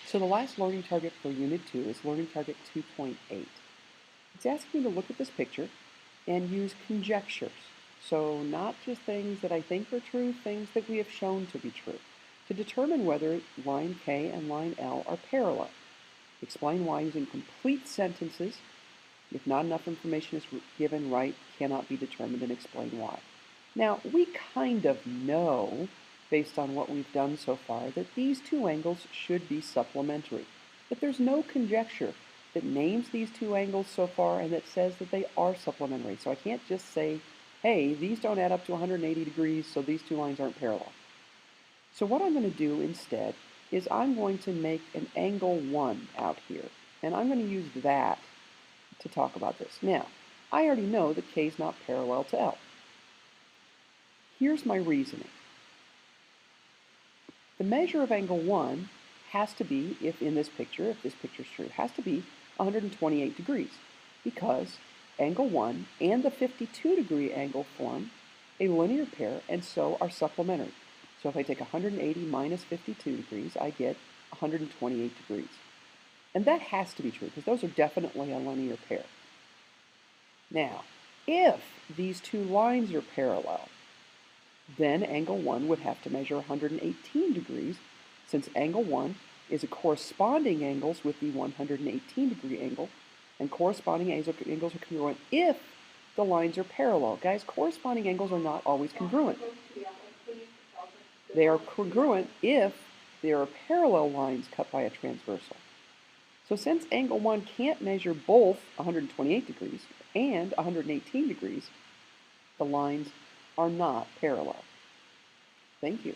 So the last learning target for Unit 2 is learning target 2.8. It's asking me to look at this picture and use conjectures. So not just things that I think are true, things that we have shown to be true, to determine whether line K and line L are parallel. Explain why using complete sentences. If not enough information is given, right cannot be determined, and explain why. Now, we kind of know, based on what we've done so far, that these two angles should be supplementary. But there's no conjecture that names these two angles so far and that says that they are supplementary. So I can't just say, hey, these don't add up to 180 degrees, so these two lines aren't parallel. So what I'm going to do instead is I'm going to make an angle 1 out here, and I'm going to use that to talk about this. Now, I already know that K is not parallel to L. Here's my reasoning. The measure of angle 1 has to be, if this picture is true, has to be 128 degrees, because angle 1 and the 52-degree angle form a linear pair and so are supplementary. So if I take 180 minus 52 degrees, I get 128 degrees. And that has to be true, because those are definitely a linear pair. Now, if these two lines are parallel, then angle 1 would have to measure 118 degrees, since angle 1 is a corresponding angles with the 118-degree angle, and corresponding angles are congruent if the lines are parallel. Guys, corresponding angles are not always congruent. They are congruent if there are parallel lines cut by a transversal. So since angle 1 can't measure both 128 degrees and 118 degrees, the lines are not parallel. Thank you.